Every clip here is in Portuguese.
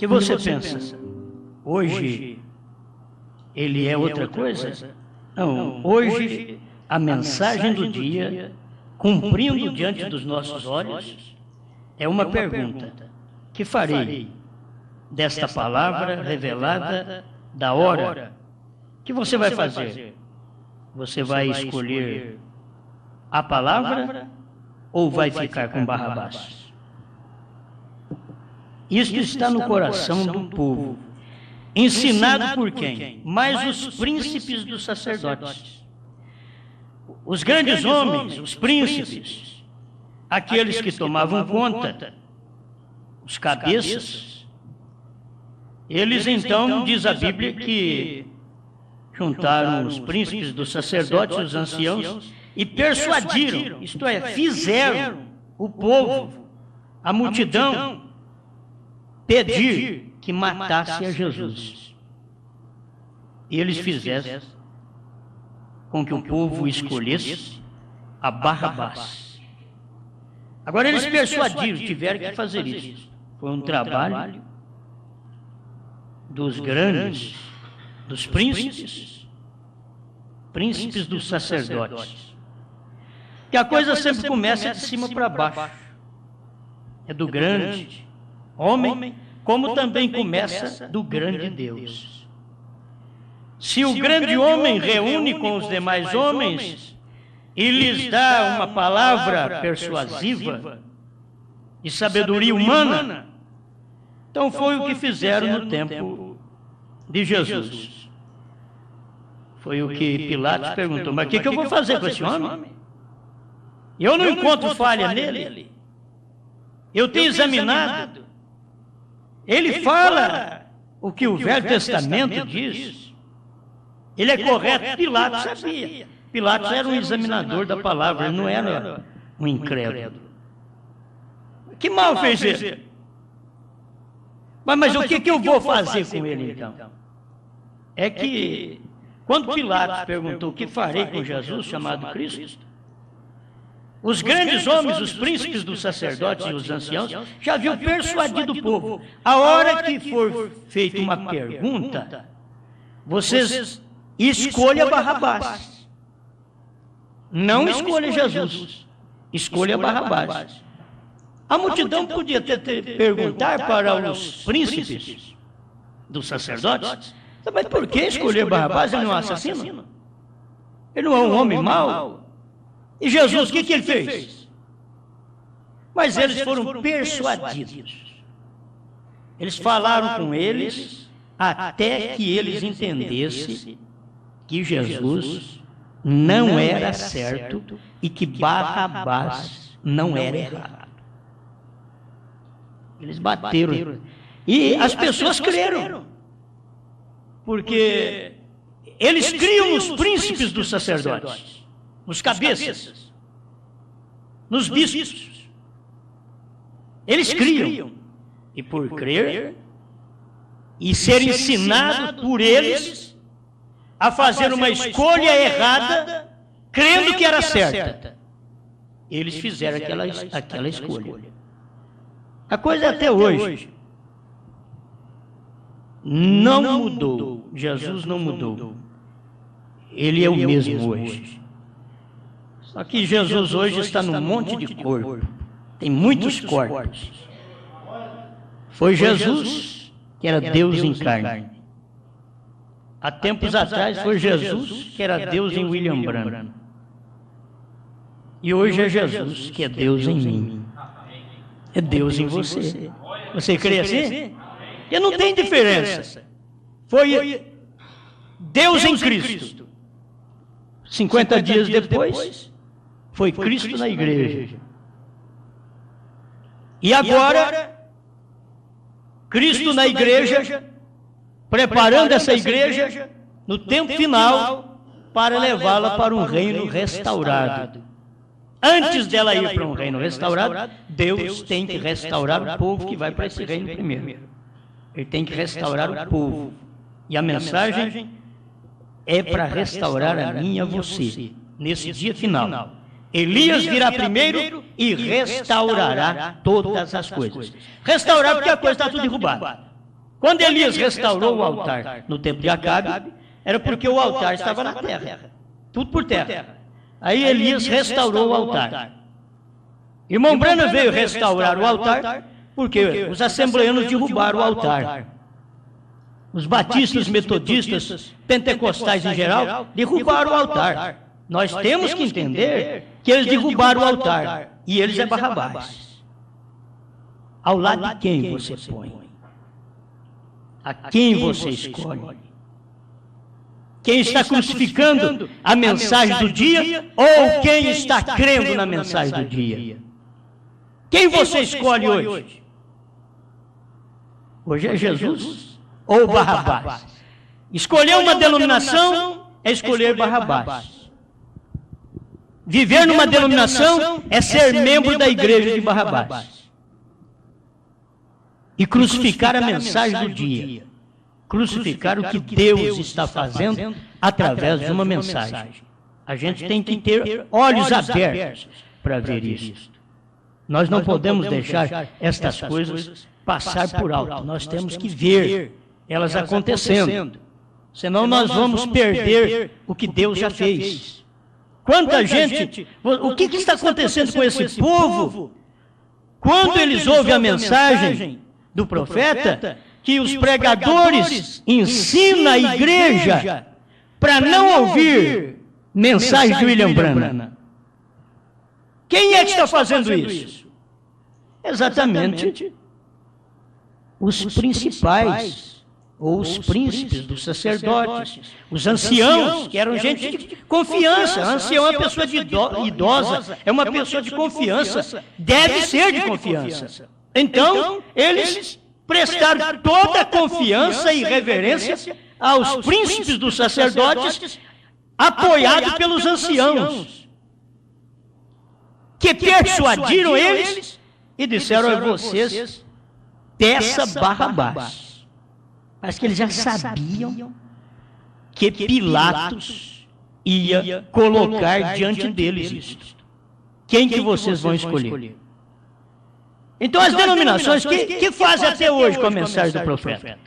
você pensa, hoje ele é outra coisa? Não, hoje a mensagem do dia, cumprindo diante dos nossos olhos, é uma pergunta: que farei desta palavra revelada da hora? O que você vai fazer? Você vai escolher a palavra ou vai ficar com Barrabás? Isto está no coração do povo. Ensinado por quem? Mais os príncipes dos sacerdotes. Os grandes homens, os príncipes, aqueles que tomavam conta, os cabeças, eles então, diz a Bíblia, que juntaram os príncipes dos sacerdotes, os anciãos, e persuadiram, isto é, fizeram o povo, a multidão, pedir que matasse a Jesus. E eles fizeram com que o povo escolhesse a Barrabás. Agora eles persuadiram, tiveram que fazer isso. Foi um trabalho dos grandes, dos príncipes dos sacerdotes. Que a coisa sempre começa de cima para baixo. É do grande homem, como também começa do grande Deus. Se o grande homem reúne com os demais homens e lhes dá uma palavra persuasiva de sabedoria humana, então foi o que fizeram no tempo de Jesus. Foi o que Pilatos perguntou: mas o que eu vou fazer com esse homem? Eu não encontro falha nele. Eu tenho examinado. Ele fala o que o Velho Testamento diz. Ele é correto. Pilatos sabia. Pilatos era um examinador da palavra, ele não era um incrédulo. Que mal fez ele? Mas o que eu vou fazer com ele então? É que, quando Pilatos perguntou o que farei com Jesus, chamado Cristo, os grandes homens, os príncipes dos sacerdotes e os anciãos, já haviam persuadido o povo. A hora que for feita uma pergunta, vocês escolham Barrabás. Não escolha Jesus, escolha Barrabás. A multidão podia perguntar para os príncipes dos sacerdotes: mas por que escolher Barrabás? Ele não é um assassino? Ele não é um homem mau? E Jesus, o que ele fez? Mas eles foram persuadidos. Eles falaram com eles até que eles entendessem que Jesus não era certo e que Barrabás não era errado. Eles bateram. E as pessoas creram. Porque eles criam nos príncipes dos sacerdotes, nos cabeças, nos bispos. Eles criam. E por crer e ser ensinado por eles a fazer uma escolha errada, crendo que era certa, eles fizeram aquela escolha. A coisa é até hoje não mudou. Jesus não mudou. Ele é o mesmo hoje. Só que Jesus hoje está num monte de corpo. Tem muitos corpos. Foi Jesus que era Deus em carne. Há tempos atrás foi Jesus que era Deus em William Branham. E hoje é Jesus que é Deus em mim. É Deus em você. Você crê assim? E não tem diferença. Foi Deus em Cristo. 50 dias depois, foi Cristo na igreja. E agora, Cristo na igreja, preparando essa igreja no tempo final para levá-la para um reino restaurado. Antes dela ir para um reino restaurado, Deus tem que restaurar o povo que vai para esse reino primeiro. Ele tem que restaurar o povo. E a mensagem é para restaurar a mim e a você, nesse dia final. Elias virá primeiro e restaurará todas as coisas. Restaurar porque a coisa está tudo derrubada. Quando Elias restaurou o altar no tempo de Acabe, era porque o altar estava na terra, tudo por terra. Aí Elias restaurou o altar. Irmão Branham veio restaurar o altar porque os assembleanos derrubaram o altar. Os batistas, metodistas, pentecostais em geral, derrubaram o altar. Nós temos que entender que eles derrubaram o altar. E eles é Barrabás. Ao lado de quem você põe? A quem você escolhe? Quem está crucificando a mensagem do dia ou quem está crendo na mensagem do dia? Quem você escolhe hoje? Hoje é Jesus ou Barrabás? Escolher uma denominação é escolher Barrabás. Viver numa denominação é ser membro da igreja de Barrabás. E crucificar a mensagem do dia. Crucificar o que Deus está fazendo através de uma mensagem. A gente tem que ter olhos abertos para ver isso. Nós não podemos deixar estas coisas passar por alto. Nós temos que ver elas acontecendo. Senão nós vamos perder o que Deus já fez. Quanta gente... O que está acontecendo com esse povo? Quando eles ouvem a mensagem do profeta, que os pregadores ensinam a igreja para não ouvir mensagem de William Branham. Quem é que está fazendo isso? Exatamente os principais, ou os príncipes dos sacerdotes, os anciãos, que eram gente de confiança. Ancião é uma pessoa idosa, é uma pessoa de confiança, deve ser de confiança. Então, eles prestaram toda a confiança e reverência aos príncipes dos sacerdotes, apoiados pelos anciãos, que persuadiram eles e disseram a vocês, peça Barrabás. Mas que eles já sabiam que Pilatos ia colocar diante deles isso. Quem que vocês vão escolher? Então as denominações que fazem até hoje com a mensagem do profeta?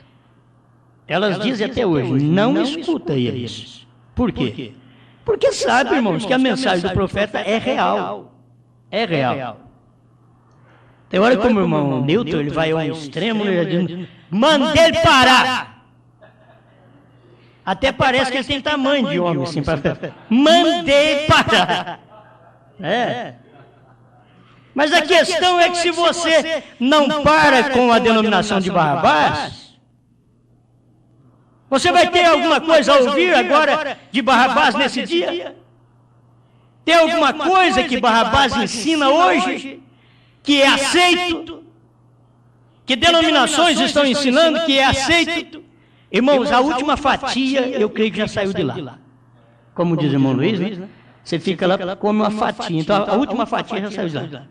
Elas dizem até hoje, não escuta eles. Por quê? Porque sabe, irmãos, que a mensagem do profeta é real. É real. Tem hora como o irmão Newton, ele vai ao extremo, ele diz, manda ele parar. Até parece que ele tem tamanho de homem, assim, para mandei parar. É. Mas a questão é que se você não para com a denominação de Barrabás, você vai ter alguma coisa a ouvir agora de Barrabás nesse dia? Tem alguma coisa que Barrabás ensina hoje que é aceito? Que denominações estão ensinando que é aceito? Irmãos, a última fatia, eu creio que já saiu de lá. Como diz o irmão Luiz, né? Você fica lá, come uma fatia. Então, a última fatia já saiu de lá.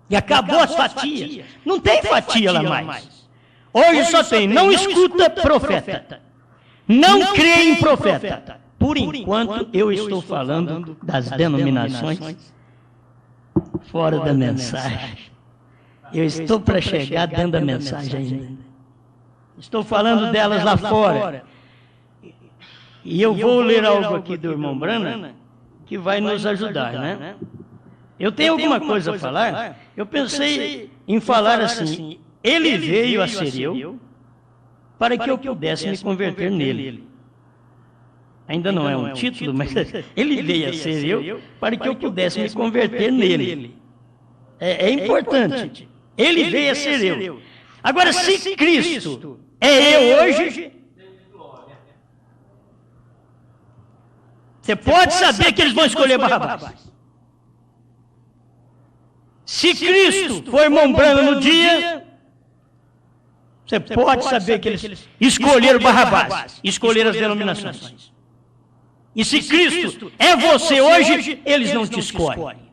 E acabou as fatias. Não tem fatia lá mais. Hoje só tem, não escuta profeta. Não crê em profeta. Por enquanto, eu estou falando das denominações fora da mensagem. Eu estou para chegar dentro da mensagem ainda. Estou falando delas lá fora. E eu vou ler algo aqui do irmão Branham que vai nos ajudar, né? Eu tenho alguma coisa a falar. Eu pensei em falar assim, ele veio a ser eu para que eu pudesse me converter nele. Ainda não é um título, mas ele veio a ser eu para que eu pudesse me converter nele. É importante. Ele veio a ser eu. Agora, se Cristo é eu hoje, você pode saber que eles vão escolher Barrabás. Se Cristo foi irmão Branham no dia, você pode saber que eles escolheram Barrabás, escolheram as denominações. E se Cristo é você hoje, eles não te escolhem.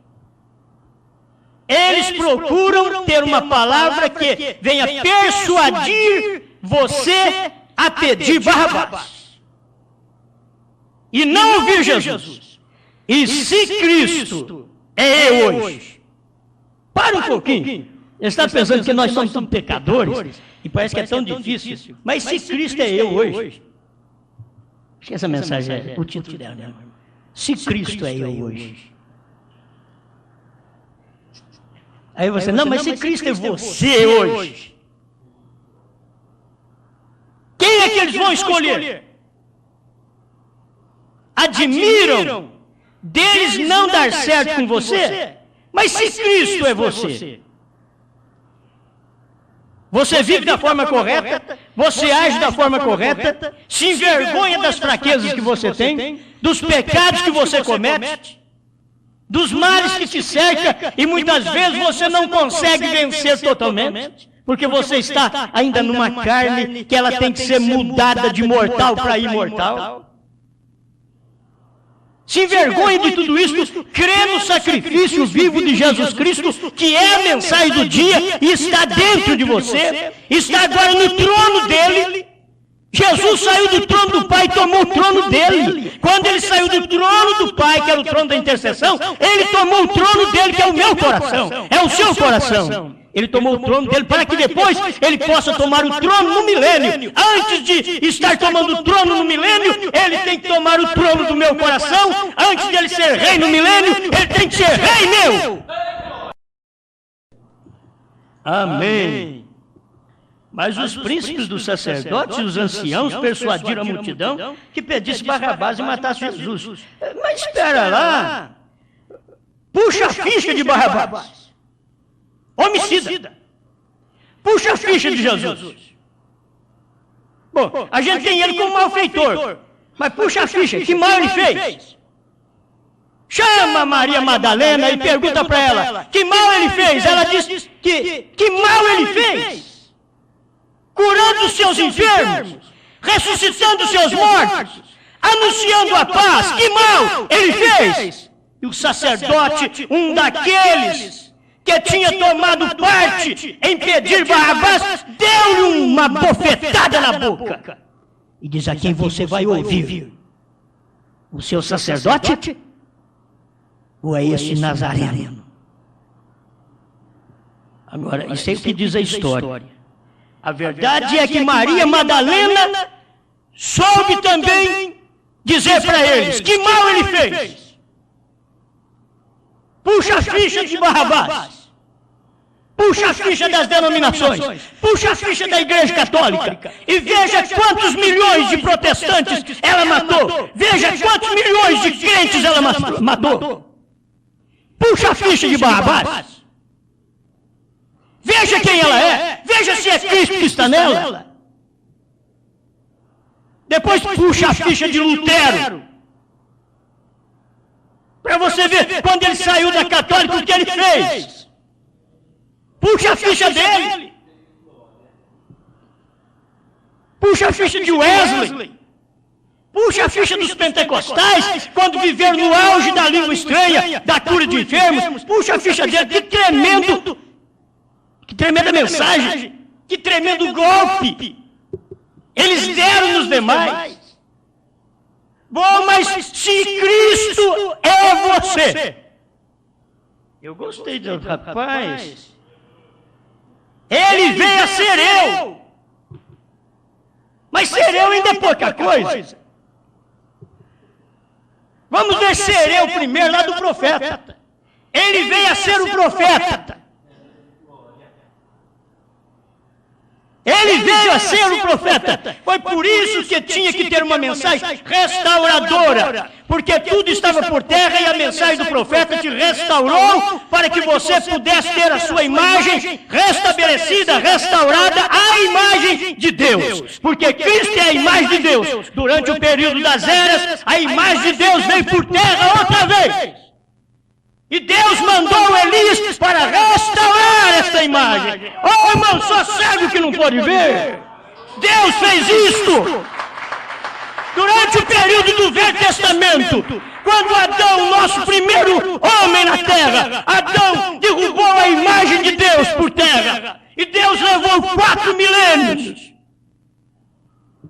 Eles procuram ter uma palavra que venha persuadir você a pedir Barrabás. E não ouvir Jesus. E se Cristo é eu hoje, para um pouquinho. Ele está pensando que nós somos todos pecadores, e parece que é tão difícil. Mas se Cristo é eu hoje, acho que essa mensagem é o título dela, meu irmão. Se Cristo é eu hoje. Aí você, não, mas se Cristo é você hoje, quem é que eles vão escolher? Admiram deles não dar certo com você? Mas se Cristo é você, você vive da forma correta, você age da forma correta, se envergonha das fraquezas que você tem, dos pecados que você comete, dos males que te cercam, e muitas vezes você não consegue vencer totalmente, porque você está ainda numa carne que ela tem que ser mudada de mortal para imortal. Se envergonhe de tudo isso, crê no sacrifício vivo de Jesus Cristo, que é a mensagem do dia, e está dentro de você, está agora no trono dele. Jesus saiu do trono do Pai e tomou o trono dele. Quando ele saiu do trono do Pai, que era o trono da intercessão, ele tomou o trono dele, que é o meu coração, é o seu coração. Ele tomou o trono dele para que depois ele possa tomar o trono no milênio. Antes de estar tomando o trono no milênio, ele tem que tomar o trono do meu coração. Antes de ele ser rei no milênio, ele tem que ser rei meu. Amém. Mas os príncipes dos sacerdotes e os anciãos persuadiram a multidão que pedisse Barrabás e matasse Jesus. Mas espera lá. Puxa a ficha de Barrabás. Homicida. Puxa a ficha de Jesus. Bom, a gente tem ele como malfeitor, mas puxa a ficha, que mal ele fez? Chama Maria Madalena e pergunta para ela, que mal ele fez? Ela diz que mal ele fez? Curando os seus enfermos, ressuscitando os seus mortos, anunciando a paz, que mal ele fez? E o sacerdote, um daqueles que tinha tomado parte em pedir Barrabás, deu-lhe uma bofetada na boca. E diz, a quem você vai ouvir? O seu sacerdote? Ou é esse nazareno? Agora, isso é o que diz a história. A verdade é que Maria Madalena soube também dizer para eles, que mal ele fez? Puxa a ficha de Barrabás. Puxa a ficha das denominações. Puxa a ficha da Igreja Católica. E veja quantos milhões de protestantes ela matou. Veja quantos milhões de crentes ela matou. Puxa a ficha de Barrabás. Veja quem ela é. Veja se é Cristo que está nela. Depois puxa a ficha de Lutero. Para você ver, quando ele saiu da católica, o que ele fez? Puxa a ficha dele. Puxa a ficha de Wesley. Puxa a ficha dos pentecostais, quando viveram no auge da língua estranha, da cura de enfermos. Puxa a ficha dele, que tremenda mensagem, que tremendo golpe eles deram nos demais. Bom, mas se Cristo é você. Eu gostei do rapaz. Ele veio a ser eu. Mas ser eu ainda é pouca coisa. Vamos ver ser eu primeiro lá do profeta. Ele veio a ser o profeta. Ele veio a ser o profeta. Foi por isso que tinha que ter uma mensagem restauradora. Porque tudo estava por terra e a mensagem do profeta te restaurou para que você pudesse ter a sua imagem restabelecida, restaurada à imagem de Deus. Porque Cristo é a imagem de Deus. Durante o período das eras, a imagem de Deus veio por terra outra vez. E Deus mandou Elias para restaurar esta imagem. Oh, irmão, só cego que não pode ver. Deus fez isto. Durante o período do Velho Testamento, quando Adão, nosso primeiro homem na terra, Adão derrubou a imagem de Deus por terra. E Deus levou 4 milênios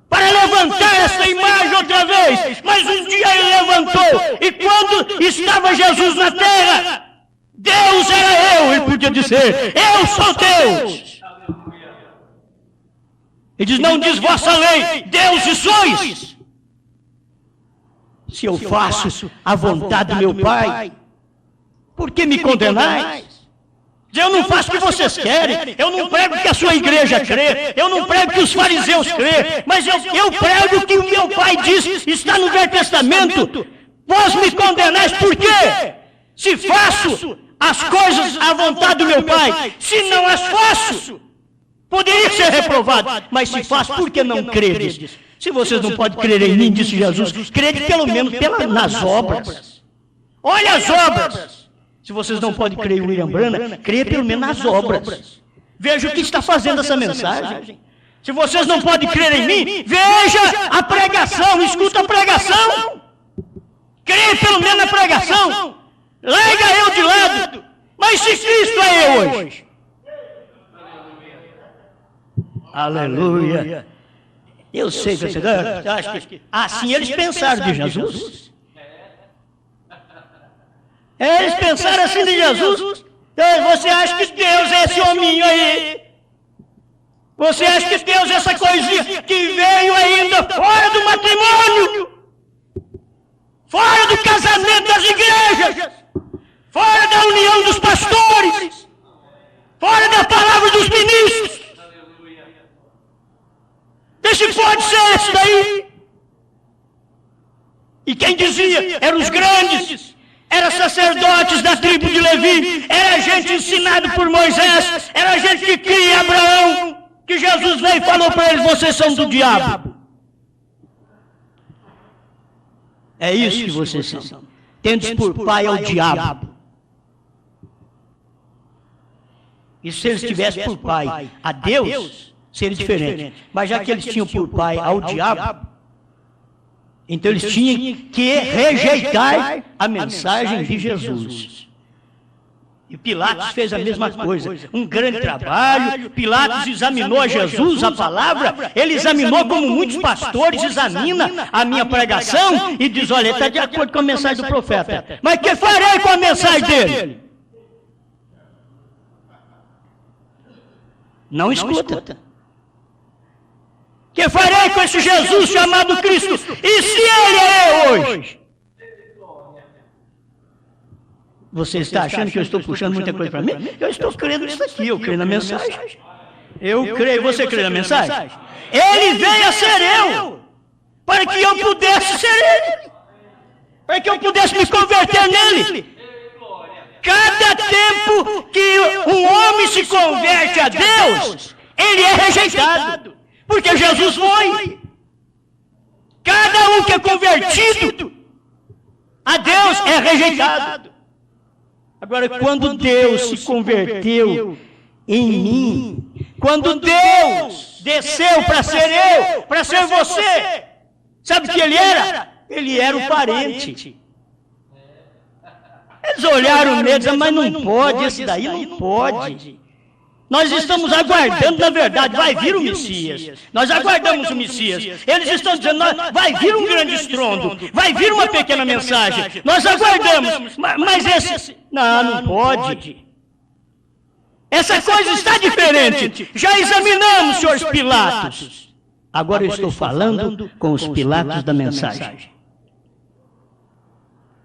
para levantar essa imagem outra vez. Mas um dia ele levantou. E quando estava Jesus na terra, Deus era eu, ele podia dizer, eu sou Deus. Ele diz, não diz vossa lei, deuses sois. Se eu faço a vontade do meu Pai, por que me condenais? Eu não faço o que vocês querem, eu não prego que a sua igreja crê, eu não prego que os fariseus crê, mas eu prego que o meu Pai diz, está no Velho Testamento. Vós me condenais por quê? Se faço as coisas à vontade do meu Pai, se não as faço, poderia ser reprovado, mas se faço, por que não credes? Se vocês não podem crer em mim, disse Jesus, crede pelo menos nas obras. Olha as obras. Se vocês não podem crer em William Branham, creia pelo menos nas obras. Veja o que está fazendo essa mensagem. Se vocês não podem crer em mim, veja a pregação, escuta a pregação. Creia pelo menos na pregação. Larga eu de lado. Mas se Cristo é eu hoje. Aleluia. Eu sei que você acha que assim eles pensaram de Jesus. Eles pensaram assim de Jesus. Você acha que Deus é esse hominho aí? Você acha que Deus é essa coisinha que veio ainda fora do matrimônio? Fora do casamento das igrejas? Fora da união dos pastores? Fora da palavra dos ministros? Esse pode ser esse daí. E quem dizia? Eram os grandes. Eram sacerdotes da tribo de Levi. Era gente ensinada por Moisés. Era gente que cria Abraão. Que Jesus veio e falou para eles, vocês são do diabo. É isso que vocês são. Tendes por pai ao diabo. E se eles tivessem por pai a Deus, seria diferente. Mas já que eles tinham por pai ao diabo, então eles tinham que rejeitar a mensagem de Jesus. E Pilatos fez a mesma coisa. Um grande trabalho. Pilatos examinou Jesus, a palavra. Ele examinou como muitos pastores examinam a minha pregação e diz, olha, está de acordo com a mensagem do profeta. Mas o que farei com a mensagem dele? Não escuta. Que farei com esse Jesus chamado Cristo? E se ele é hoje? Você está achando que eu estou puxando muita coisa para mim? Eu estou crendo nisso aqui, eu creio na mensagem. Eu creio, você crê na mensagem? Ele veio a ser eu, para que eu pudesse ser ele, para que eu pudesse me converter nele. Cada tempo que um homem se converte a Deus, ele é rejeitado. Porque Jesus foi. Cada um que é convertido a Deus é rejeitado. Agora, quando Deus se converteu em mim, quando Deus desceu para ser eu, para ser você, sabe o que ele era? Ele era o parente. Eles olharam nele e disseram, mas não pode, esse daí não pode. Nós estamos aguardando, na verdade, vai vir o Messias. Nós aguardamos o Messias. Eles estão dizendo, vai vir um grande estrondo, vai vir uma pequena mensagem. Nós aguardamos, mas esse... Não pode. Essa coisa está diferente. Já examinamos, senhores Pilatos. Agora eu estou falando com os Pilatos da mensagem.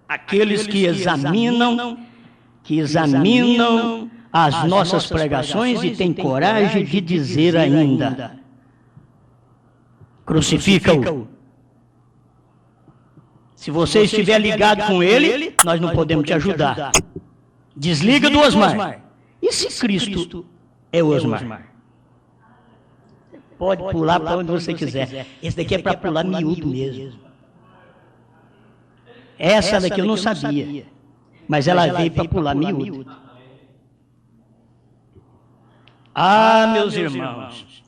Aqueles que examinam as nossas pregações e têm coragem de dizer ainda, crucifica-o. Se você estiver ligado com ele, nós não podemos te ajudar. Desliga do Osmar. E se Cristo é o Osmar? Pode pular para onde você quiser. Esse daqui é para pular miúdo mesmo. Essa daqui eu não sabia, mas ela veio para pular miúdo. Ah, meus irmãos,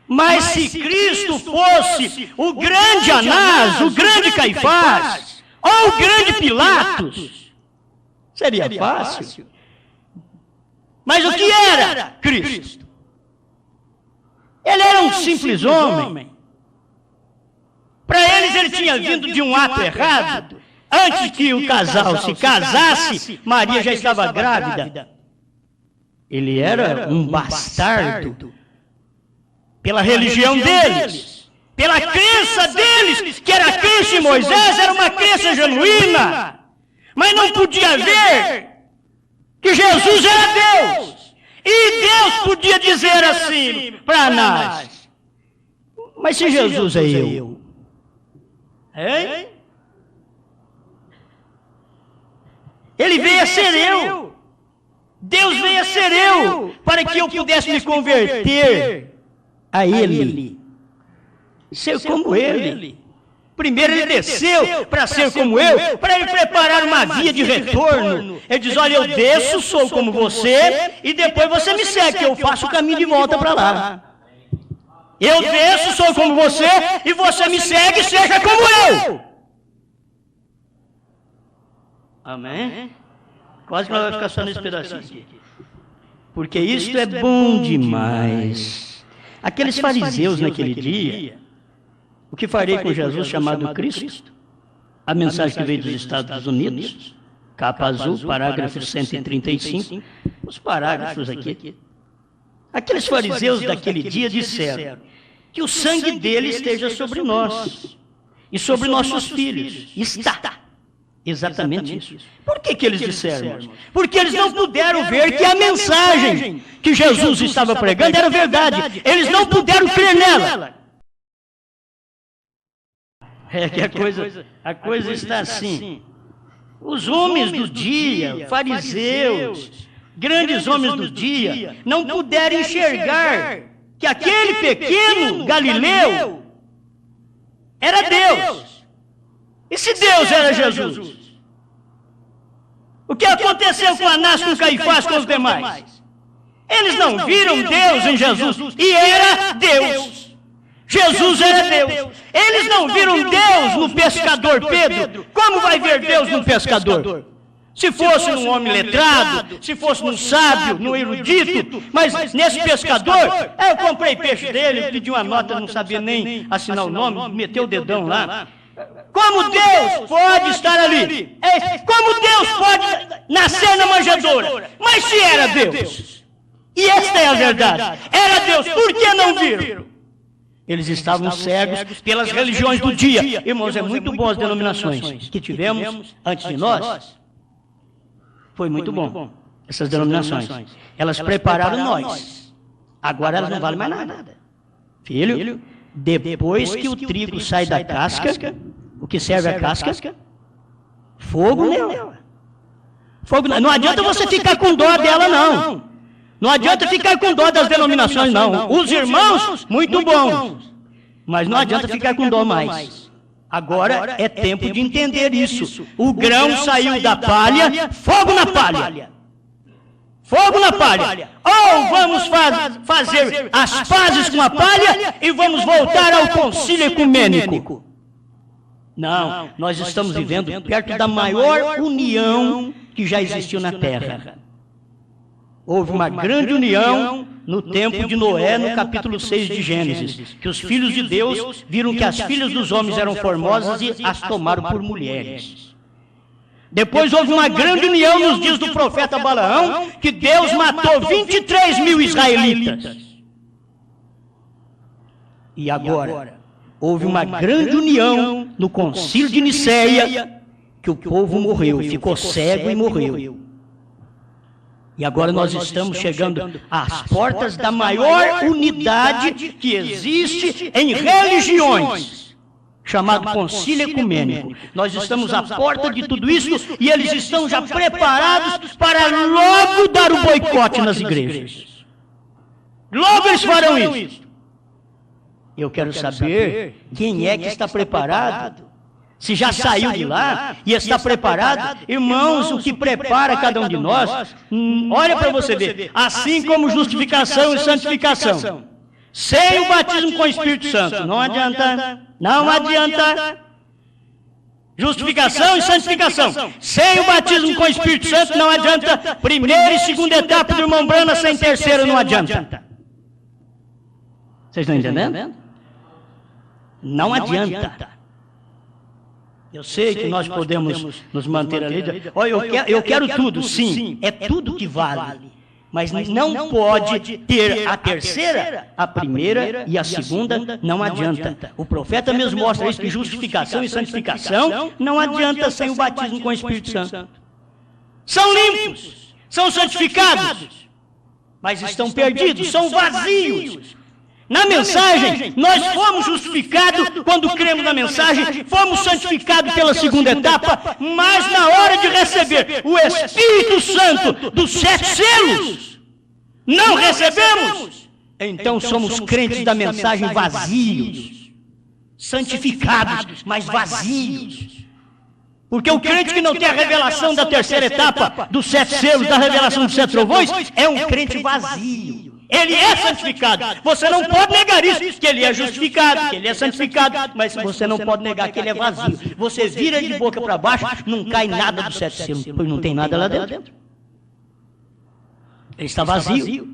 mas se Cristo fosse o grande Anás, o grande Caifás, ou o grande Pilatos, seria fácil. Mas o que era Cristo? Ele era um simples homem. Para eles ele tinha vindo de um ato errado, Antes que o casal se casasse, Maria já estava grávida. Ele era um bastardo pela religião deles, pela crença deles, que era a crença de Moisés, era uma crença genuína, mas não podia ver que Jesus era Deus. E Deus podia dizer assim para Anás: mas se Jesus é eu, hein? Ele veio a ser eu. Deus veio a ser eu, para que eu pudesse me converter a Ele, ser como Ele. Primeiro ele desceu para ser como eu, para ele preparar uma via de retorno. Ele diz: olha, eu desço, sou como você, e depois você me segue, que eu faço o caminho de volta para lá. Eu desço, sou como você, e você me segue, seja como eu. Amém? Quase que nós vamos ficar só nesse pedacinho aqui. Porque isto é bom demais. Aqueles fariseus naquele dia, o que farei com Jesus chamado Cristo? A mensagem que veio dos Estados Unidos, capa azul, parágrafo 135, os parágrafos aqui. Aqueles fariseus daquele dia disseram que o sangue dele esteja sobre nós e sobre nossos filhos. Está. Exatamente isso. Por que eles disseram, irmãos? Porque eles não puderam ver que a mensagem que Jesus estava pregando era verdade. Eles não puderam crer nela. É que a coisa está assim. Os homens do dia, fariseus, grandes homens do dia, não puderam enxergar que aquele pequeno Galileu era Deus. E se Deus era Jesus? O que aconteceu com Anás, com Caifás, com os demais? Eles não viram Deus em Jesus, e era Deus. Jesus era Deus. Eles não viram Deus no pescador Pedro. Como vai ver Deus no pescador? Se fosse num homem letrado, se fosse num sábio, num erudito, mas nesse pescador, eu comprei peixe dele, pedi uma nota, não sabia nem assinar o nome, meteu o dedão lá. Como Deus pode estar ali? Como Deus pode nascer na manjedoura? Mas se era Deus, e esta é a verdade, era Deus, por que não viram? Eles estavam cegos pelas religiões do dia. Irmãos, é muito bom as denominações que tivemos antes de nós. Foi muito bom, essas denominações. Elas prepararam nós. Agora elas não valem mais nada. Filho, depois que o trigo sai da casca, o que serve a casca? Fogo nela. Fogo nela. Não adianta você ficar com dó dela, não. Não adianta ficar com dó das denominações, não. Os irmãos, muito bons. Mas não adianta ficar com dó mais. Agora é tempo de entender isso. O grão saiu da palha, fogo na palha. Fogo na palha. Ou vamos fazer as pazes com a palha e vamos voltar ao concílio ecumênico. Não, nós estamos vivendo perto da maior união que já existiu na Terra. Houve uma grande união no tempo de Noé, no capítulo 6 de Gênesis, que os filhos de Deus viram que as filhas dos homens eram formosas e as tomaram por mulheres. Depois houve uma grande união nos dias do profeta Balaão, que Deus matou 23 mil israelitas. E agora, houve uma grande união no concílio de Niceia, que o povo morreu, ficou cego e morreu. E agora nós estamos chegando às portas da maior unidade que existe em religiões, chamado concílio ecumênico. Nós estamos à porta de tudo isso e eles estão já preparados para logo dar o boicote nas igrejas. Logo eles farão isso. Eu quero saber quem é que está preparado. Se já saiu de lá e está preparado, irmãos, o que prepara cada um de nós, olha para você ver, assim como justificação e santificação, sem o batismo com o Espírito Santo, não adianta, não adianta. Justificação e santificação, sem o batismo com o Espírito Santo, não adianta. Primeira e segunda etapa do irmão Brana, sem terceira, não adianta. Vocês estão entendendo? Não adianta. Eu sei que nós podemos nos manter ali. Olha, eu quero tudo, sim, é tudo que vale. Mas não pode ter a terceira, a primeira e a segunda, não adianta. O profeta mesmo mostra isso, que justificação e santificação não adianta sem o batismo com o Espírito Santo. São limpos, são santificados, mas estão perdidos, são vazios. Na mensagem, nós fomos justificados quando cremos na mensagem, fomos santificados pela segunda etapa, mas na hora de receber o Espírito Santo dos 7 selos, não recebemos. Então somos crentes da mensagem vazios, santificados, mas vazios. Porque o crente que não tem a revelação da terceira etapa, dos 7 selos, da revelação dos 7 trovões, é um crente vazio. Ele é santificado. Você não pode negar isso, que ele é justificado, que ele é santificado, mas você não pode negar que ele é vazio. Você vira de boca para baixo, não cai nada dos 7 selos, pois não tem nada lá dentro. Ele está vazio.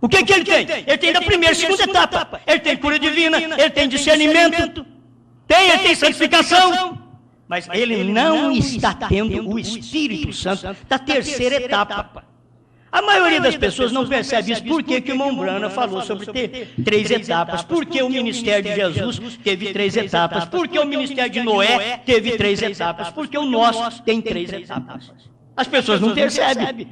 O que ele tem? Ele tem da primeira e segunda etapa. Ele tem cura divina, ele tem discernimento, ele tem santificação. Mas ele não está tendo o Espírito Santo da terceira etapa. A maioria das pessoas não percebe isso. Por que o irmão Brana falou sobre ter 3 etapas? Por que o ministério de Jesus teve 3 etapas? Por que o ministério de Noé teve 3 etapas? Por que o nosso tem 3 etapas? As pessoas não percebem.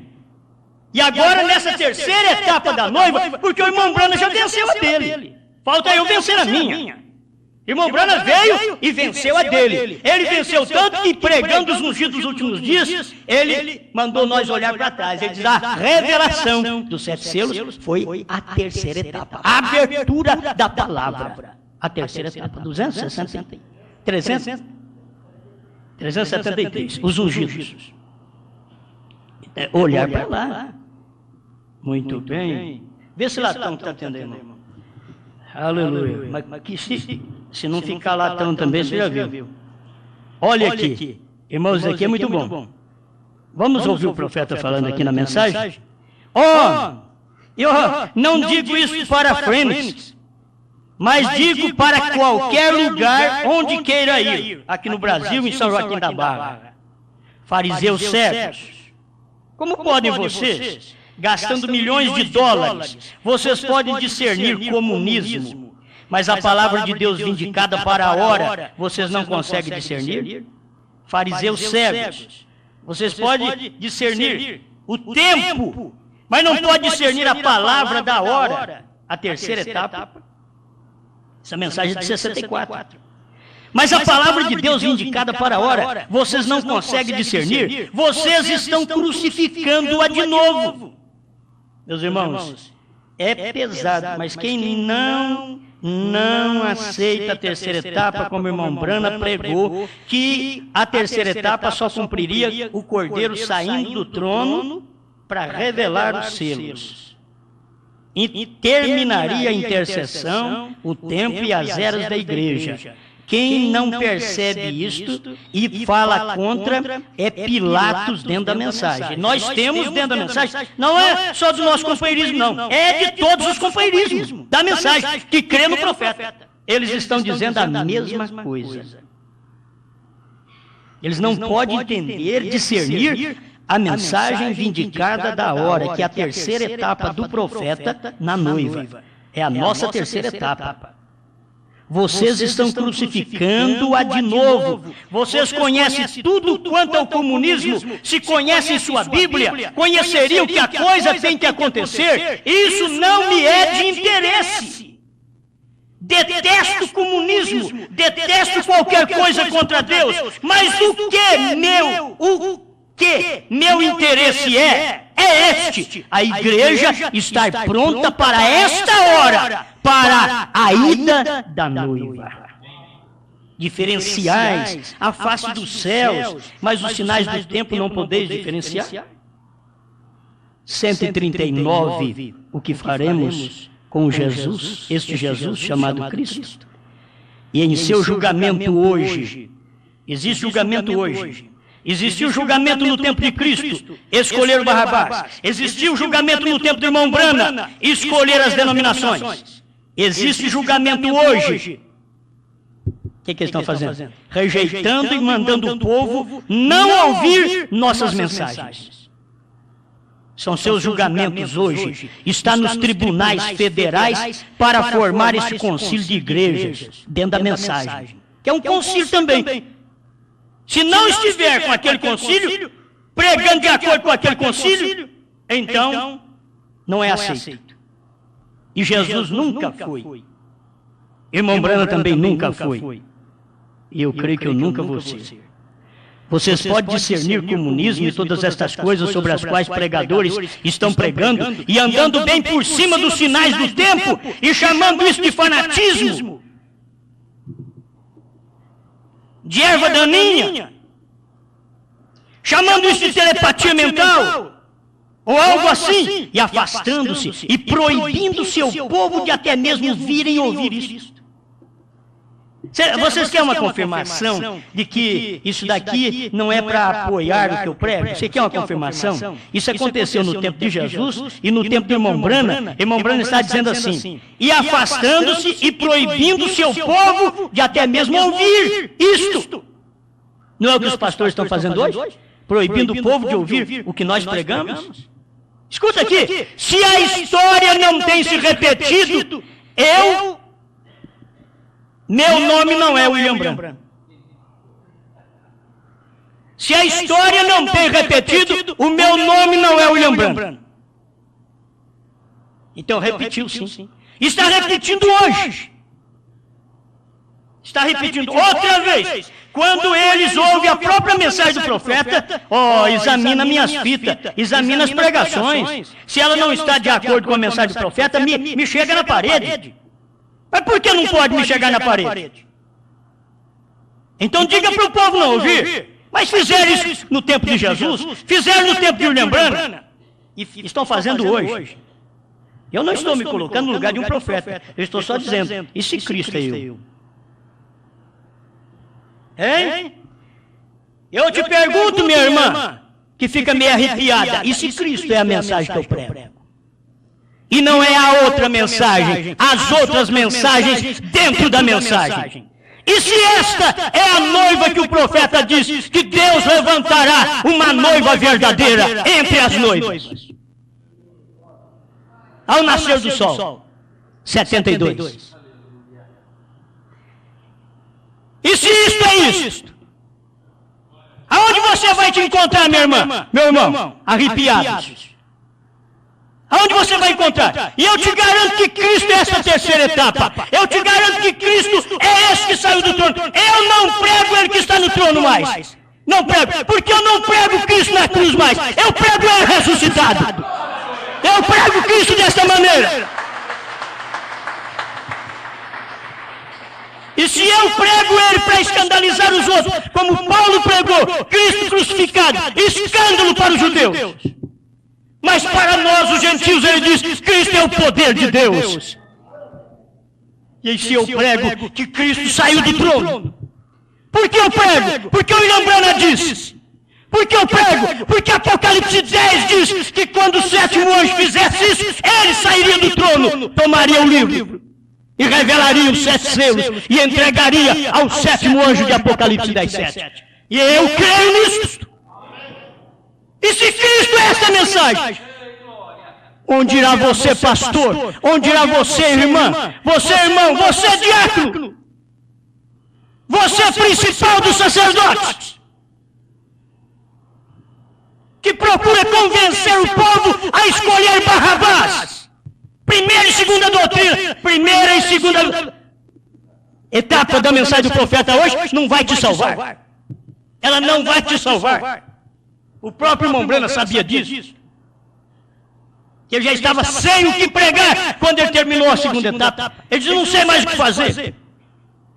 E agora, nessa terceira etapa da noiva, porque o irmão Brana já venceu a dele. Falta eu vencer a minha. Irmão Brana veio e venceu a dele. Ele venceu tanto que, pregando os ungidos dos últimos dias, ele mandou nós olhar para trás. Ele diz, a revelação dos 7 selos foi a terceira etapa. A abertura da palavra. A terceira etapa. 373. Os ungidos. Olhar para lá. Muito bem. Vê se Latão está atendendo, irmão. Aleluia. Mas que se não ficar Latão também, você já viu. Olha aqui. Irmãos, isso aqui é muito bom. Vamos ouvir o profeta falando aqui na mensagem? Eu não digo isso para Fênix, mas digo para qualquer lugar onde queira ir. Aqui no Brasil, em São Joaquim da Barra. Fariseus cegos. Como podem vocês, gastando milhões de dólares, vocês podem discernir comunismo, mas a palavra de Deus vindicada para a hora, vocês não conseguem discernir? Fariseus cegos, vocês podem discernir o tempo, mas não podem discernir a palavra da hora, a terceira etapa. Essa mensagem é de 64. Mas a palavra de Deus indicada para a hora, vocês não conseguem discernir, vocês estão crucificando-a de novo. Meus irmãos, é pesado, mas quem não aceita a terceira etapa, como o irmão Brana pregou, que a terceira etapa só cumpriria o Cordeiro saindo do trono para revelar os selos. E terminaria a intercessão, o tempo e as eras da igreja. Quem não percebe isto e fala contra é Pilatos dentro da mensagem. Nós temos dentro da mensagem, não é só do nosso companheirismo, não. É de todos os companheirismos da mensagem que crê no profeta. Eles estão dizendo a mesma coisa. Eles não podem entender, discernir a mensagem vindicada da hora, que é a terceira etapa do profeta na noiva. É a nossa terceira etapa. Vocês estão crucificando-a de novo. Vocês conhecem tudo quanto ao comunismo. Se conhecem sua Bíblia, conheceriam que a coisa tem que acontecer. Isso não me é de interesse. Detesto o comunismo. Detesto qualquer coisa contra Deus. Mas o que meu interesse é este: a igreja estar pronta para esta hora, para a ida da noiva. Diferenciais a face dos céus, mas os sinais do tempo não podeis diferenciar. 139, o que faremos com Jesus, este Jesus chamado Cristo. E em seu julgamento hoje, existe julgamento hoje. Existiu julgamento no tempo de Cristo, escolher o Barrabás. Existiu julgamento no tempo do irmão Brana, escolher as denominações. Existe julgamento hoje, que eles estão fazendo? Rejeitando e mandando o povo não ouvir nossas mensagens. São seus julgamentos hoje. Está nos tribunais federais para formar esse concílio de igrejas dentro da mensagem. Que é um concílio também. Se não estiver com aquele concílio, pregando de acordo com aquele concílio, então não é aceito. E Jesus nunca foi. Irmão Branham também nunca foi. E eu creio que eu nunca vou ser. Vocês podem discernir comunismo e todas estas coisas sobre as quais pregadores estão pregando e andando bem por cima dos sinais do tempo e chamando isso de fanatismo, de erva daninha, chamando isso de telepatia mental, ou algo assim, e afastando-se e proibindo seu povo de até mesmo virem ouvir isso. Vocês querem uma confirmação de que isso daqui não é para apoiar o que eu prego? Você quer uma confirmação? Isso aconteceu no tempo de Jesus e no tempo do irmão Branham. Irmão Branham está dizendo assim, e afastando-se e proibindo seu povo de até mesmo ouvir isto. Não é o que os pastores estão fazendo hoje? Proibindo o povo de ouvir o que nós pregamos? Escuta aqui, se a história não tem se repetido, meu nome não é William Branham. Se a história não tem repetido, o meu nome não é William Branham. Então repetiu sim. Está repetindo hoje. Está repetindo outra vez. Quando eles ouvem a própria mensagem do profeta, examina minhas fitas, examina as pregações. Se ela não está de acordo com a mensagem do profeta, me chega na parede. Mas por que não pode me chegar na parede? Então diga para o povo não ouvir. Mas fizeram isso no tempo de Jesus, fizeram no tempo de William Branham, e estão fazendo hoje. Eu não estou me colocando no lugar de um profeta, eu estou só dizendo, e se Cristo é eu? Hein? Eu te pergunto, minha irmã, que fica meio arrepiada, e se Cristo é a mensagem que eu prego? E não é a outra mensagem, as outras mensagens dentro da mensagem. E se esta é a noiva que o profeta diz que Deus levantará uma noiva verdadeira entre as noivas? Ao nascer do sol, 72. E se isto é isto? Aonde você vai te encontrar, minha irmã? Meu irmão, arrepiados. Aonde você vai encontrar? E eu te garanto que Cristo é essa terceira etapa. Eu te garanto que Cristo é esse que saiu do trono. Eu não prego ele que está no trono mais. Não prego. Porque eu não prego Cristo na cruz mais. Eu prego ele ressuscitado. Eu prego Cristo desta maneira. E se eu prego ele para escandalizar os outros, como Paulo pregou, Cristo crucificado, escândalo para os judeus. Mas para nós, os gentios, ele diz, Cristo é o poder de Deus. E se eu prego que Cristo saiu do trono, por que eu prego? Porque o William Branham disse. Por que eu prego? Porque Apocalipse 10 diz que quando o sétimo anjo fizesse isso, ele sairia do trono, tomaria o livro e revelaria os 7 selos e entregaria ao sétimo anjo de Apocalipse 10:7. E eu creio nisso. E se Cristo é essa mensagem, onde irá você, pastor? Onde irá você, irmã? Você, irmão? Você, diácono? Você, principal dos sacerdotes? Que procura convencer o povo a escolher Barrabás. Primeira e segunda doutrina. Primeira e segunda etapa da mensagem do profeta hoje não vai te salvar. Ela não vai te salvar. O próprio irmão Branham sabia disso. Que ele já estava sem o que pregar quando ele terminou a segunda etapa. Ele disse, não sei mais o que fazer.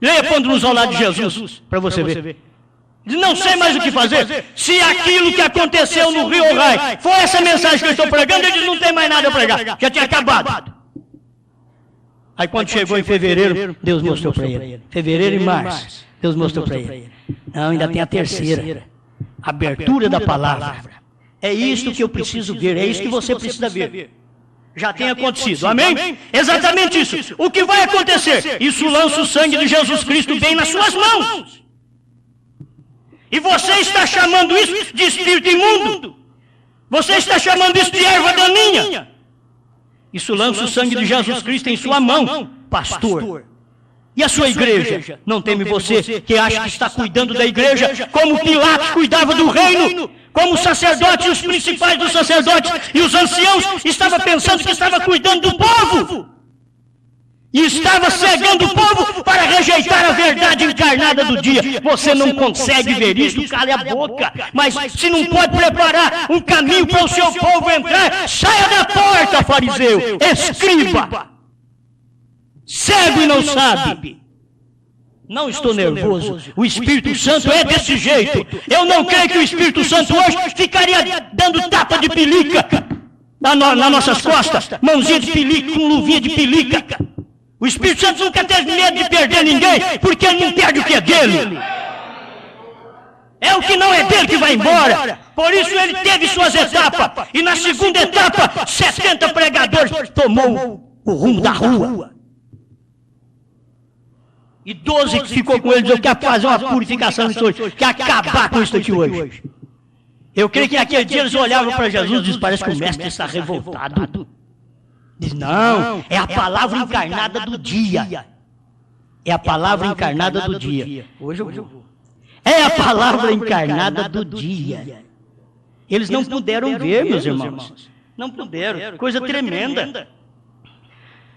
Leia Pôndolos ao lado de Jesus, para você ver. Ele disse, não sei mais o que fazer. Se aquilo que aconteceu no Rio Rai foi essa mensagem que eu estou pregando, ele disse, não tem mais nada a pregar. Já tinha acabado. Aí quando chegou em fevereiro, Deus mostrou para ele. Fevereiro e março, Deus mostrou para ele. Não, ainda tem a terceira. Abertura da palavra. É isto que eu preciso ver, é isso que você precisa ver. já tem acontecido, amém? Exatamente isso. O que vai acontecer? Isso lança o sangue de Jesus Cristo bem nas suas mãos. E você está chamando isso de espírito imundo. Você está chamando isso de erva daninha. Isso lança o sangue de Jesus Cristo em sua mão, pastor. E a sua igreja? Não teme você que acha que está cuidando da igreja como Pilatos cuidava do reino, como os sacerdotes e os principais dos sacerdotes e os anciãos estavam pensando que estava cuidando do povo. E estava cegando o povo para rejeitar a verdade encarnada do dia. Você não consegue ver isso, cale a boca. Mas se não pode preparar um caminho para o seu povo entrar, saia da porta, fariseu, escriba. Cego e não sabe. Não estou nervoso. O Espírito Santo é desse jeito. Eu não creio que o Espírito Santo hoje ficaria dando tapa de pelica nas nossas costas, mãozinha de pelica, com luvinha de pelica. O Espírito Santo nunca teve medo de perder ninguém, porque ele não perde o que é dele. É o que não é dele que vai embora. Por isso ele teve suas etapas. E na segunda etapa, 70 pregadores tomou o rumo da rua. E 12 que ficou com ele dizendo que ia fazer uma purificação disso hoje, que ia acabar com isso aqui hoje. Eu creio que naquele dia eles olhavam para Jesus e diziam, parece que o mestre está revoltado. Diz, não, é a palavra encarnada do dia. É a palavra encarnada do dia. Hoje eu vou. É a palavra encarnada do dia. Eles não puderam ver, meus irmãos. Não puderam. Coisa tremenda.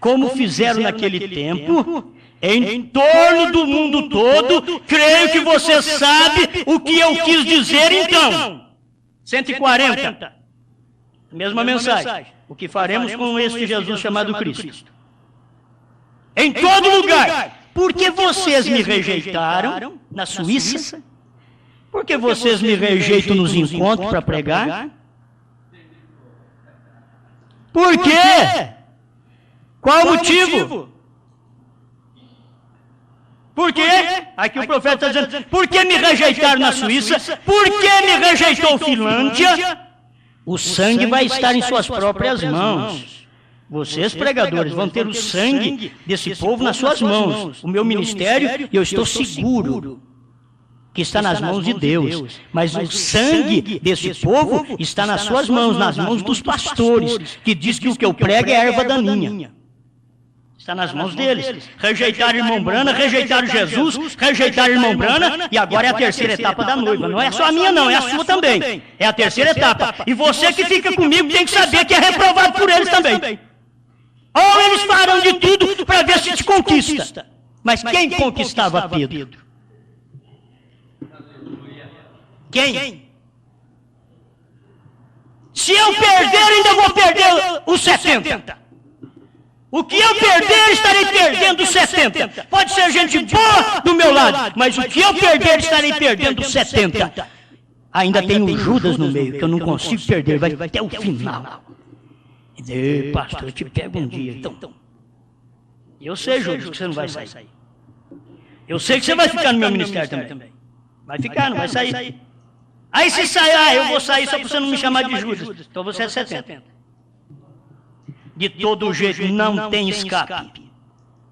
Como fizeram naquele tempo, em torno do mundo todo, creio que você sabe o que eu quis dizer então. 140. Mesma mensagem. O que faremos com este Jesus chamado Cristo? Em todo lugar. Porque vocês me rejeitaram na Suíça? Porque vocês me rejeitam nos encontros para pregar? Por quê? Qual o motivo? Por quê? Aqui o profeta está dizendo, por que me rejeitaram na Suíça? Por que me rejeitou Finlândia? O sangue vai estar em suas próprias mãos. Vocês, pregadores, vão ter o sangue desse povo nas suas mãos. O meu ministério, eu estou seguro que está nas mãos de Deus. Mas o sangue desse povo está nas suas mãos, nas mãos dos pastores, que diz que o que eu prego é erva daninha. Está nas mãos deles. Rejeitaram irmão Brana, rejeitaram Jesus, rejeitaram irmão Brana, e agora é a terceira etapa da noiva. Não é só a minha não, é a sua também. É a terceira etapa. E você que fica comigo tem que saber que é reprovado por eles também. Ou eles farão de tudo para ver se te conquista. Mas quem conquistava Pedro? Quem? Se eu perder, ainda vou perder os 70. O que eu perder, estarei perdendo os 70. Pode ser gente boa do meu lado, mas o que eu perder, estarei perdendo os 70. Ainda tem o Judas no meio, que eu não consigo perder, vai até o final. Ei, pastor, eu te pego um dia, então. Eu sei, Judas, que você não vai sair. Eu sei que você vai ficar no meu ministério também. Vai ficar, não vai sair. Aí se sair, eu vou sair só para você não me chamar de Judas. Então você é 70. De todo jeito, não tem escape.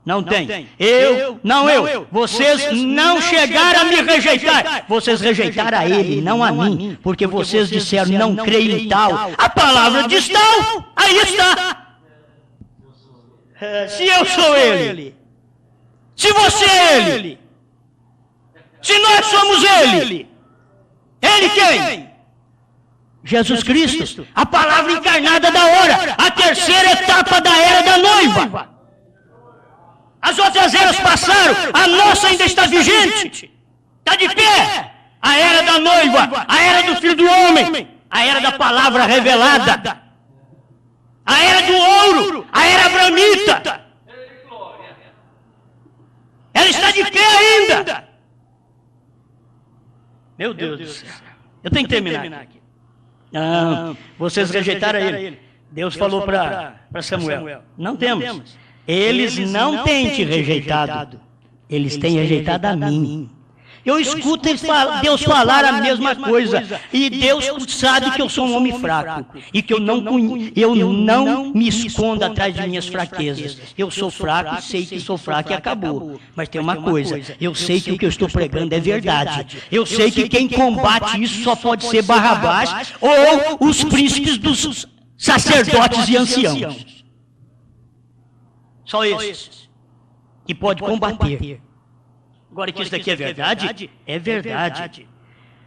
Não tem. Eu. Vocês não chegaram a me rejeitar. Vocês rejeitaram a ele, não a mim. Porque vocês disseram, não creio em tal. A palavra diz tal. Aí está. Se eu sou ele. Se você é ele. Se nós somos ele. Ele quem? Jesus Cristo, a palavra encarnada da hora, a terceira etapa da era da noiva. As outras eras passaram, a nossa ainda está vigente. Está de pé. A era da noiva, a era do Filho do Homem, a era da palavra revelada, a era do ouro, a era abramita. Ela está de pé ainda. Meu Deus do céu. Eu tenho que terminar aqui. Não, vocês rejeitaram ele. Deus falou para Samuel, não temos. Eles não têm te rejeitado. Eles têm rejeitado a mim. Eu escuto Deus falar a mesma coisa. E Deus sabe que eu sou um homem fraco. E que eu não me escondo atrás de minhas fraquezas. Eu sou fraco e sei que sou fraco e acabou. Mas tem uma coisa, eu sei que o que eu estou pregando é verdade. Eu sei que quem combate isso só pode ser Barrabás ou os príncipes dos sacerdotes e anciãos. Só esses que pode combater. Agora que isso daqui é verdade? É verdade.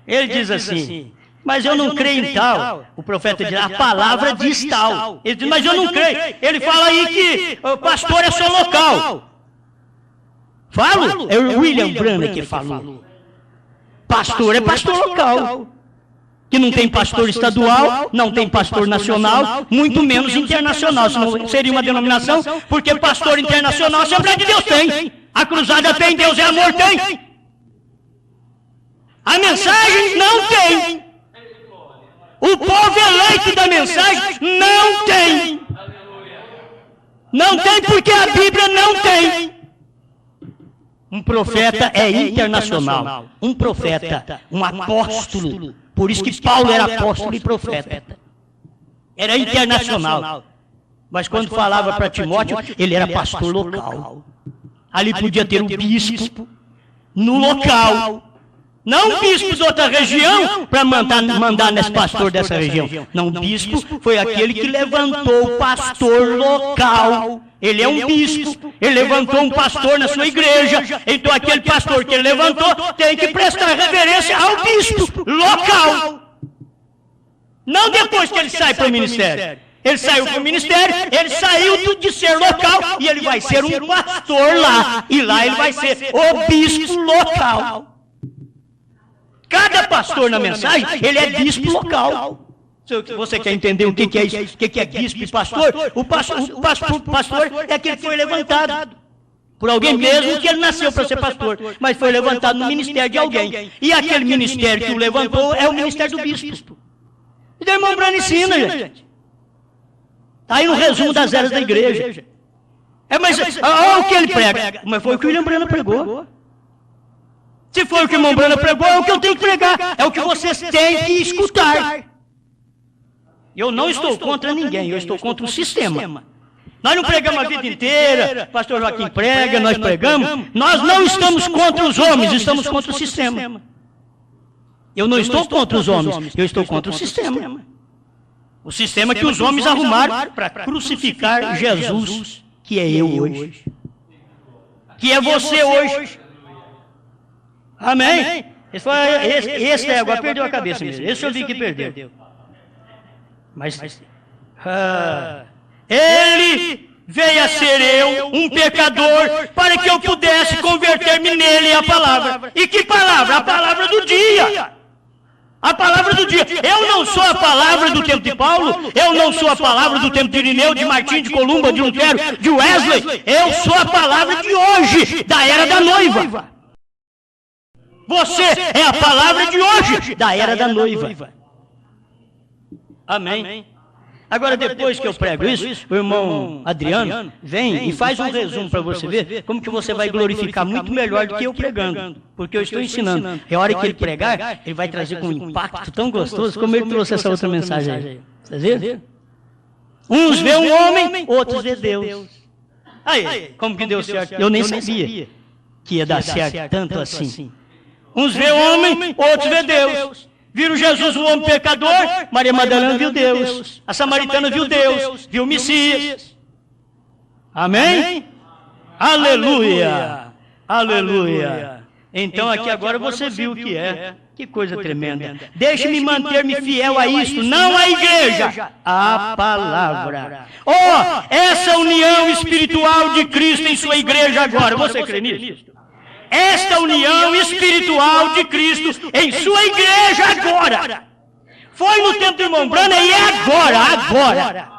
Ele diz assim, mas eu não creio em tal. O profeta diz, a palavra diz tal. Ele diz, mas eu não creio. Ele fala aí que o pastor é só local. Falo? É o William Branham que falou. Pastor é pastor local. Que não tem pastor estadual, não tem pastor nacional, muito menos internacional. Senão seria uma denominação, porque pastor internacional a Assembleia de Deus tem. A cruzada tem, Deus é amor, tem. A mensagem não tem. O povo eleito da mensagem não tem. Não tem porque a Bíblia não tem. Um profeta é internacional. Um profeta, um apóstolo. Por isso que Paulo era apóstolo e profeta. Era internacional. Mas quando falava para Timóteo, ele era pastor local. Ali podia ter um bispo no local. Não um bispo de outra região para mandar nesse pastor dessa região. Não, o bispo foi aquele que levantou o pastor local. Ele é um bispo, ele levantou um pastor na sua igreja. Então aquele pastor que ele levantou tem que prestar reverência ao bispo local. Não depois que ele sai para o ministério. Ele saiu para o ministério, ele saiu de ser local e ele vai ser um pastor lá. E lá ele vai ser o bispo local. Cada pastor na mensagem, ele é bispo local. Você quer entender o que é isso? O que é bispo e pastor? O pastor é aquele que foi levantado por alguém mesmo que ele nasceu para ser pastor, mas foi levantado no ministério de alguém. E aquele ministério que o levantou é o ministério do bispo. E o irmão Branham ensina, gente. Está aí no resumo das eras da igreja. Mas olha o que ele prega. Mas foi o que o William Branham pregou. Se for o que o irmão Branham pregou, é o que eu tenho que pregar. É o que vocês têm que escutar. Eu não estou contra ninguém, eu estou contra o sistema. Nós não pregamos a vida inteira, pastor Joaquim prega, nós pregamos. Nós não estamos contra os homens, estamos contra o sistema. Eu não estou contra os homens, eu estou contra o sistema. O sistema que os homens arrumaram para crucificar Jesus, que é eu hoje. Que é você hoje. Amém? Esse agora perdeu a cabeça mesmo. Esse eu vi que perdeu. Mas ele veio a ser eu, um pecador, para que eu pudesse converter-me nele a palavra. E que palavra? A palavra do dia. A palavra do dia. Eu não sou a palavra do tempo de Paulo, eu não sou a palavra do tempo de Irineu, de Martim, de Columba, de Lutero, de Wesley. Eu sou a palavra de hoje, da era da noiva. Você é a palavra de hoje, da era da noiva. Amém. Agora, depois que eu prego isso, o irmão Adriano vem e faz um resumo para você ver como que você vai glorificar muito melhor do que eu pregando. Porque eu estou ensinando. É hora que ele pregar, ele vai trazer com um impacto tão gostoso como ele trouxe essa outra mensagem aí. Vocês viram? Uns vê um homem, outros vê Deus. Aí, como que deu certo? Eu nem sabia que ia dar certo tanto assim. Uns vê homem, outros vê Deus. Viram Jesus, um homem pecador, Maria Madalena viu Deus. A samaritana viu Deus, viu o Messias. Amém? Aleluia! Aleluia! Então aqui agora você viu o que é. Que coisa tremenda. Deixe-me manter-me fiel a isto, não à igreja, à palavra. Oh, essa união espiritual de Cristo em sua igreja agora, você crê nisso? Esta união espiritual de Cristo em sua igreja agora. Foi no tempo do irmão Branham e é agora.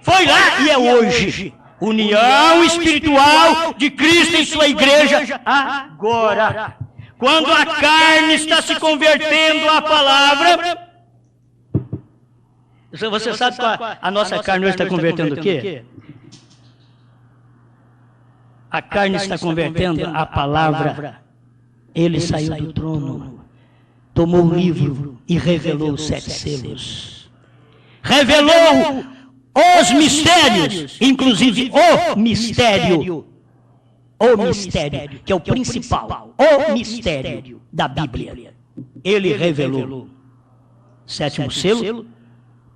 Foi lá e é hoje. União espiritual de Cristo em sua igreja agora. Quando a carne está se convertendo à palavra. Você sabe que a nossa carne hoje está convertendo o quê? A carne está convertendo a palavra Ele saiu do trono, tomou o livro e revelou os 7 selos. Revelou os mistérios, inclusive o mistério, que é o principal, o mistério da Bíblia. Ele revelou. 7º selo,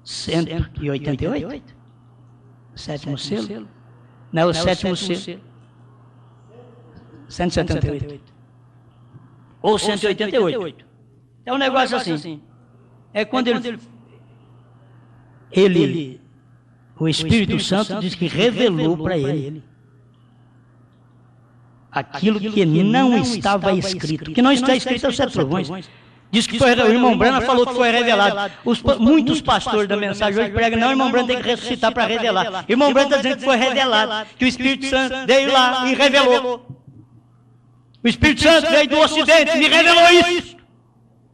188. 7º selo. Não, o 7º selo. 178. Ou 188. É um negócio assim. É quando o Espírito Santo diz que revelou para ele aquilo que não estava escrito. Que não está escrito aos 7 trovões. Diz que foi, o irmão Brana falou que foi revelado. Muitos pastores da mensagem hoje pregam, não, o irmão Brana tem que ressuscitar para revelar. O irmão Brana está dizendo que foi revelado, que o Espírito Santo veio lá e revelou. O Espírito Santo veio do Ocidente e me revelou isso,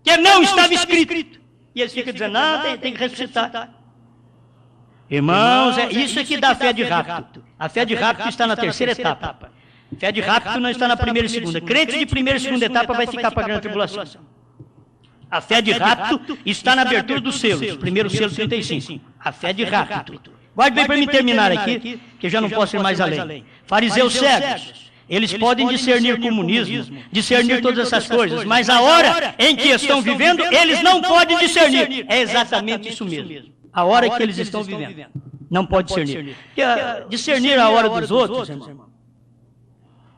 que não estava escrito. E eles ficam dizendo, não, tem que ressuscitar. Irmãos, é isso que dá fé de rapto. A fé de rapto está na 3ª etapa. Fé de rapto não está na 1ª e 2ª. Crente de 1ª e 2ª etapa vai ficar para a grande tribulação. A fé de rapto está na abertura dos selos. Primeiro selo 35. A fé de rapto. Guarde bem para me terminar aqui, que eu já não posso ir mais além. Fariseus cegos. Eles podem discernir comunismo, discernir todas essas coisas, mas a hora em que estão vivendo, eles não podem discernir. É exatamente isso mesmo. A hora que eles estão vivendo. Não pode discernir. Discernir a hora dos outros, irmão,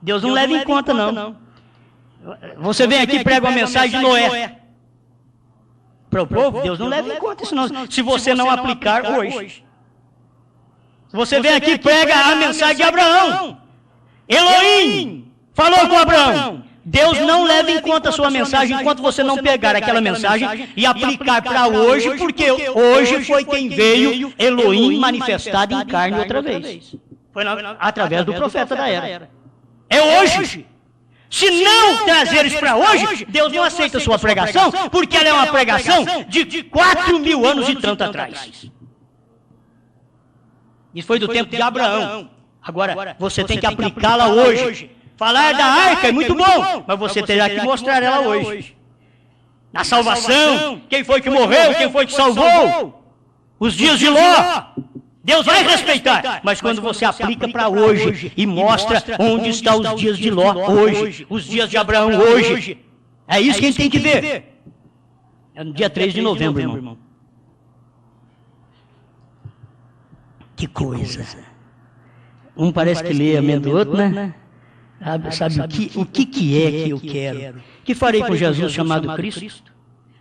Deus não leva em conta, não. Você vem aqui e prega uma mensagem de Noé. Para o povo, Deus não leva em conta isso, não. Se você não aplicar hoje. Você vem aqui e prega a mensagem de Abraão. Elohim falou com Abraão. Deus não leva em conta a sua mensagem enquanto você não pegar aquela mensagem e aplicar para hoje, porque hoje foi quem veio Elohim manifestado em carne outra vez. Foi através do profeta da era. É hoje. Se não trazeres para hoje, Deus não aceita a sua pregação, porque ela é uma pregação de 4.000 anos e tanto atrás. Isso foi do tempo de Abraão. Agora, você tem que aplicá-la hoje. Falar da arca é muito bom, mas você terá que mostrar ela hoje. Na salvação, quem foi que morreu, quem foi que salvou, os dias de Ló. Deus vai respeitar, mas quando você aplica para hoje e mostra onde estão os dias de Ló hoje, os dias de Abraão hoje, é isso que a gente tem que ver. É no dia 3 de novembro, irmão. Que coisa. Um parece que lê a mente do outro, né? Sabe o que é que eu quero? Que farei com Jesus chamado Cristo?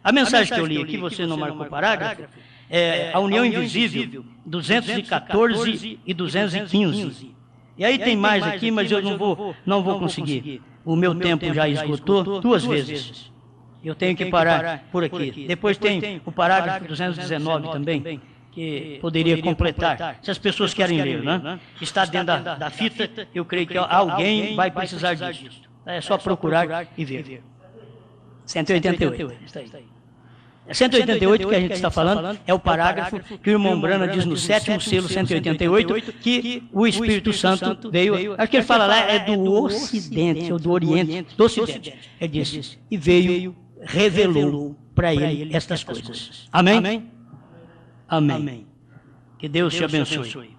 A mensagem que eu li aqui, você não marcou o parágrafo, é a união invisível, 214 e 215. E aí tem mais aqui, mas eu não vou conseguir. O meu tempo já esgotou 2 vezes. Eu tenho que parar por aqui. Depois tem o parágrafo 219 também, que poderia completar, se as pessoas querem ler, né? Está dentro da fita, eu creio que alguém vai precisar disso. É só procurar e ver. 188. Está aí. 188 que a gente está falando é o parágrafo que o irmão Brana diz no 7º selo 188, que o Espírito Santo veio, acho que ele fala lá, é do Ocidente, ou do Oriente, do Ocidente. Ele disse, e veio, revelou para ele estas coisas. Amém? Amém. Que Deus te abençoe.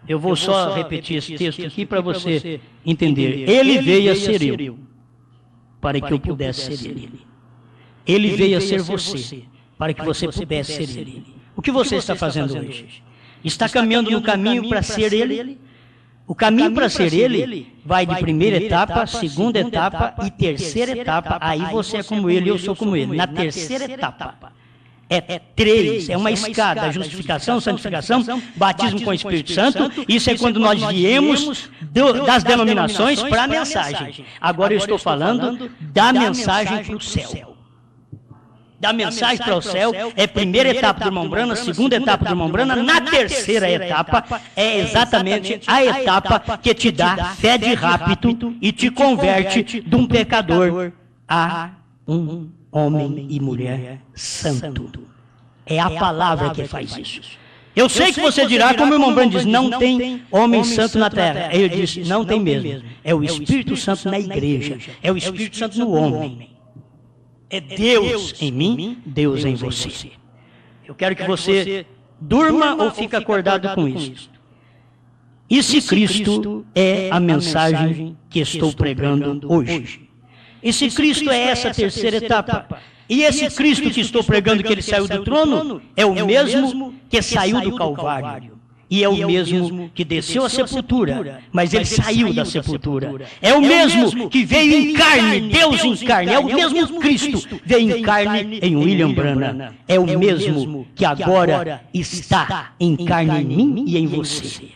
Eu vou só repetir esse texto aqui para você entender. Ele veio a ser eu, para que eu pudesse ser ele. Ele veio a ser você, para que você pudesse ser ele. O que você está fazendo hoje? Está caminhando no caminho para ser ele? O caminho para ser ele vai de primeira etapa, segunda etapa e terceira etapa. Aí você é como ele, eu sou como ele. Na terceira etapa, é 3, é uma escada, justificação, santificação, batismo com o Espírito Santo. Isso é quando nós viemos das denominações para a mensagem. Agora eu estou falando da mensagem para o céu. Da mensagem para o céu é primeira etapa do irmão Brana, segunda etapa do irmão Brana, na terceira etapa é exatamente a etapa que te dá fé de rapto e te converte de um pecador a um homem e mulher santo. É a palavra que faz isso. Eu sei que você dirá, como o irmão Branham diz, não tem homem santo na terra. Ele diz, não tem mesmo. É o Espírito Santo na igreja. É o Espírito Santo no homem. É Deus em mim, Deus em você. Eu quero que você durma ou fique acordado com isso. Esse Cristo é a mensagem que estou pregando hoje. Esse Cristo é essa terceira etapa. E esse Cristo que estou pregando, que ele saiu do trono, é o mesmo que saiu do Calvário. E é o mesmo que desceu à sepultura, mas ele saiu da sepultura. É o mesmo que veio em carne, Deus em carne. É o mesmo Cristo veio em carne em William Branham. É o mesmo que agora está em carne em mim e em você.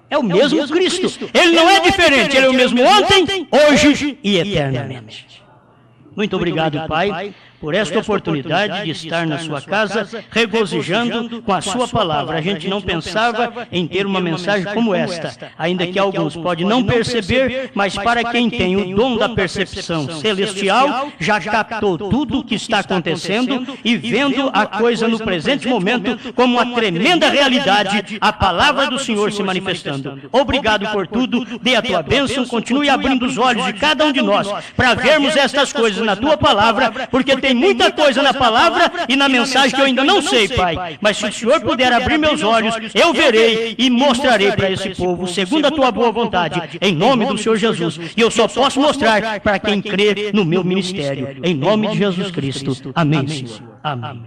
É o mesmo Cristo. Ele não é diferente, ele é o mesmo ontem, hoje e eternamente. Muito obrigado, Pai, por esta oportunidade de estar na sua casa, regozijando com a sua palavra. A gente não pensava em ter uma mensagem como esta, ainda que alguns podem não perceber, mas para quem tem o dom da percepção celestial, já captou tudo o que está acontecendo e vendo a coisa no presente momento como uma tremenda realidade, a palavra do Senhor se manifestando. Obrigado por tudo, dê a tua bênção, continue abrindo os olhos de cada um de nós para vermos estas coisas na tua palavra, porque tem muita coisa na palavra e na mensagem que eu ainda não sei, Pai. Mas se o Senhor puder abrir meus olhos, eu verei e mostrarei para esse povo, segundo a tua boa vontade, em nome do Senhor Jesus. E eu só posso mostrar para quem crê no meu ministério. Em nome de Jesus Cristo. Amém, Senhor. Amém.